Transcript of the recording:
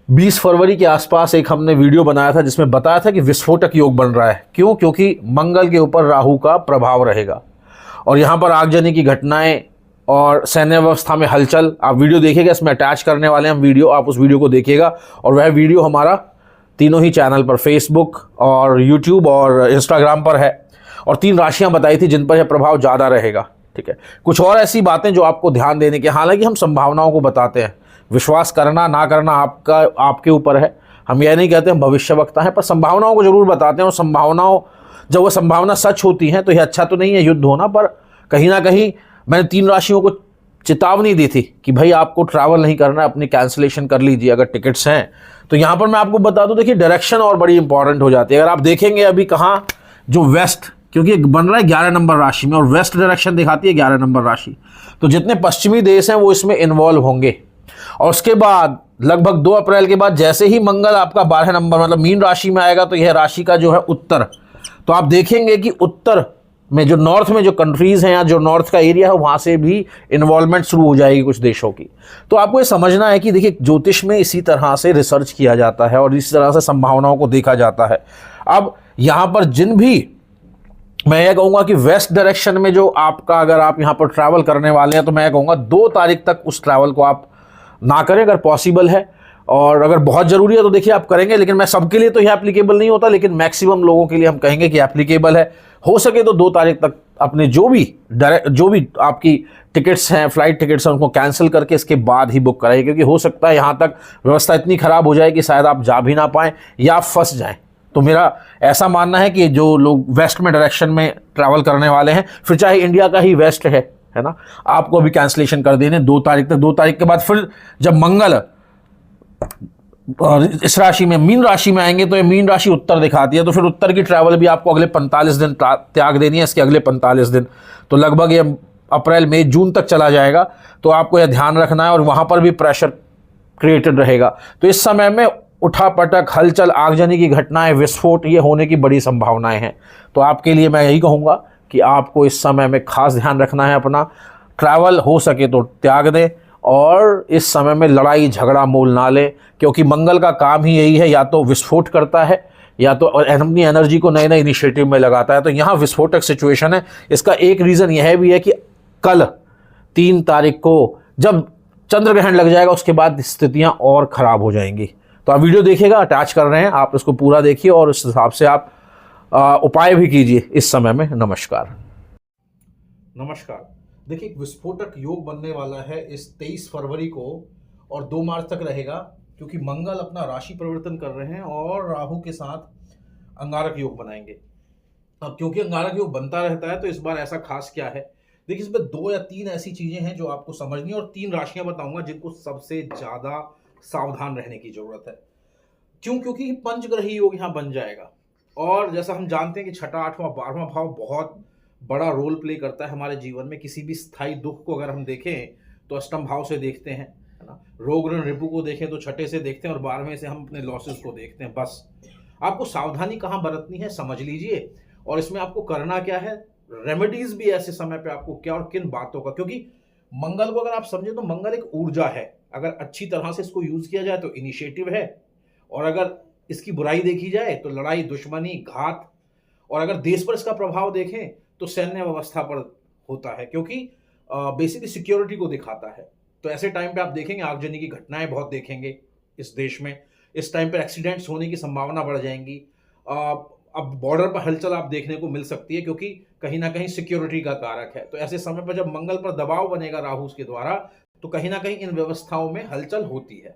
20 फरवरी के आसपास एक हमने वीडियो बनाया था जिसमें बताया था कि विस्फोटक योग बन रहा है। क्यों? क्योंकि मंगल के ऊपर राहु का प्रभाव रहेगा और यहाँ पर आगजनी की घटनाएं और सैन्य व्यवस्था में हलचल। आप वीडियो देखिएगा, इसमें अटैच करने वाले हम वीडियो, आप उस वीडियो को देखिएगा। और वह वीडियो हमारा तीनों ही चैनल पर, फेसबुक और यूट्यूब और इंस्टाग्राम पर है। और 3 राशियां बताई थी जिन पर यह प्रभाव ज़्यादा रहेगा। ठीक है, कुछ और ऐसी बातें जो आपको ध्यान देने की, हालांकि हम संभावनाओं को बताते हैं, विश्वास करना ना करना आपके ऊपर है। हम यह नहीं कहते हम भविष्यवक्ता हैं, पर संभावनाओं को जरूर बताते हैं। और संभावनाओं, जब वो संभावना सच होती हैं तो यह अच्छा तो नहीं है युद्ध होना, पर कहीं ना कहीं मैंने 3 राशियों को चेतावनी दी थी कि भाई आपको ट्रैवल नहीं करना है, अपनी कैंसिलेशन कर लीजिए अगर टिकट्स हैं। तो यहाँ पर मैं आपको बता दूं, देखिए डायरेक्शन और बड़ी इंपॉर्टेंट हो जाती है। अगर आप देखेंगे अभी कहाँ, जो वेस्ट, क्योंकि बन रहा है 11 नंबर राशि में और वेस्ट डायरेक्शन दिखाती है 11 नंबर राशि, तो जितने पश्चिमी देश हैं वो इसमें इन्वॉल्व होंगे। और उसके बाद लगभग 2 अप्रैल के बाद जैसे ही मंगल आपका 12 नंबर मतलब मीन राशि में आएगा, तो यह राशि का जो है उत्तर, तो आप देखेंगे कि उत्तर में जो नॉर्थ में जो कंट्रीज हैं या जो नॉर्थ का एरिया है वहां से भी इन्वॉल्वमेंट शुरू हो जाएगी कुछ देशों की। तो आपको ये समझना है कि देखिए ज्योतिष में इसी तरह से रिसर्च किया जाता है और इसी तरह से संभावनाओं को देखा जाता है। अब यहां पर जिन भी, मैं ये कहूंगा कि वेस्ट डायरेक्शन में जो आपका, अगर आप यहां पर ट्रैवल करने वाले हैं तो मैं ये कहूंगा 2 तारीख तक उस ट्रैवल को आप ना करें अगर पॉसिबल है। और अगर बहुत ज़रूरी है तो देखिए आप करेंगे, लेकिन मैं सबके लिए तो यह एप्लीकेबल नहीं होता, लेकिन मैक्सिमम लोगों के लिए हम कहेंगे कि एप्लीकेबल है। हो सके तो 2 तारीख तक अपने जो भी आपकी टिकट्स हैं, फ्लाइट टिकट्स हैं, उनको कैंसिल करके इसके बाद ही बुक कराइए, क्योंकि हो सकता है यहाँ तक व्यवस्था इतनी ख़राब हो जाए कि शायद आप जा भी ना पाएँ या आप फंस जाएँ। तो मेरा ऐसा मानना है कि जो लोग वेस्ट में डायरेक्शन में ट्रैवल करने वाले हैं, फिर चाहे इंडिया का ही वेस्ट है ना, आपको अभी कैंसिलेशन कर देने 2 तारीख तक। 2 तारीख के बाद फिर जब मंगल इस राशि में, मीन राशि में आएंगे, तो ये मीन राशि उत्तर दिखाती है, तो फिर उत्तर की ट्रैवल भी आपको अगले 45 दिन त्याग देनी है, इसके अगले 45 दिन, तो लगभग ये अप्रैल मई जून तक चला जाएगा। तो आपको यह ध्यान रखना है और वहां पर भी प्रेशर क्रिएटेड रहेगा। तो इस समय में उठापटक, हलचल, आगजनी की घटनाएं, विस्फोट, ये होने की बड़ी संभावनाएं हैं। तो आपके लिए मैं यही कहूँगा कि आपको इस समय में खास ध्यान रखना है अपना, ट्रैवल हो सके तो त्याग दें और इस समय में लड़ाई झगड़ा मोल ना लें, क्योंकि मंगल का काम ही यही है, या तो विस्फोट करता है या तो अपनी एनर्जी को नए नए इनिशिएटिव में लगाता है। तो यहाँ विस्फोटक सिचुएशन है। इसका एक रीज़न यह भी है कि कल 3 तारीख को जब चंद्र ग्रहण लग जाएगा, उसके बाद स्थितियाँ और ख़राब हो जाएंगी। तो आप वीडियो देखिएगा, अटैच कर रहे हैं, आप इसको पूरा देखिए और उस हिसाब से आप उपाय भी कीजिए इस समय में। नमस्कार। देखिए, एक विस्फोटक योग बनने वाला है इस 23 फरवरी को और 2 मार्च तक रहेगा, क्योंकि मंगल अपना राशि परिवर्तन कर रहे हैं और राहु के साथ अंगारक योग बनाएंगे। अब क्योंकि अंगारक योग बनता रहता है तो इस बार ऐसा खास क्या है, देखिए इसमें 2 या 3 ऐसी चीजें हैं जो आपको समझनी है और 3 राशियां बताऊंगा जिनको सबसे ज्यादा सावधान रहने की जरूरत है। क्यों? क्योंकि पंचग्रही योग यहाँ बन जाएगा और जैसा हम जानते हैं कि 6वां, 8वां, 12वां भाव बहुत बड़ा रोल प्ले करता है हमारे जीवन में। किसी भी स्थायी दुख को अगर हम देखें तो अष्टम भाव से देखते हैं, है ना। रोग ऋण रिपु को देखें तो 6ठे से देखते हैं और 12वें से हम अपने लॉसेस को देखते हैं। बस आपको सावधानी कहाँ बरतनी है समझ लीजिए, और इसमें आपको करना क्या है, रेमेडीज भी ऐसे समय पे आपको क्या और किन बातों का, क्योंकि मंगल को अगर आप समझे तो मंगल एक ऊर्जा है। अगर अच्छी तरह से इसको यूज किया जाए तो इनिशिएटिव है, और अगर इसकी बुराई देखी जाए तो लड़ाई, दुश्मनी, घात, और अगर देश पर इसका प्रभाव देखें तो सैन्य व्यवस्था पर होता है, क्योंकि बेसिकली सिक्योरिटी को दिखाता है। तो ऐसे टाइम पे आप देखेंगे आगजनी की घटनाएं बहुत देखेंगे इस देश में। इस टाइम पे एक्सीडेंट्स होने की संभावना बढ़ जाएंगी। अब बॉर्डर पर हलचल आप देखने को मिल सकती है, क्योंकि कहीं ना कहीं सिक्योरिटी का कारक है। तो ऐसे समय पर जब मंगल पर दबाव बनेगा राहु के द्वारा, तो कहीं ना कहीं इन व्यवस्थाओं में हलचल होती है।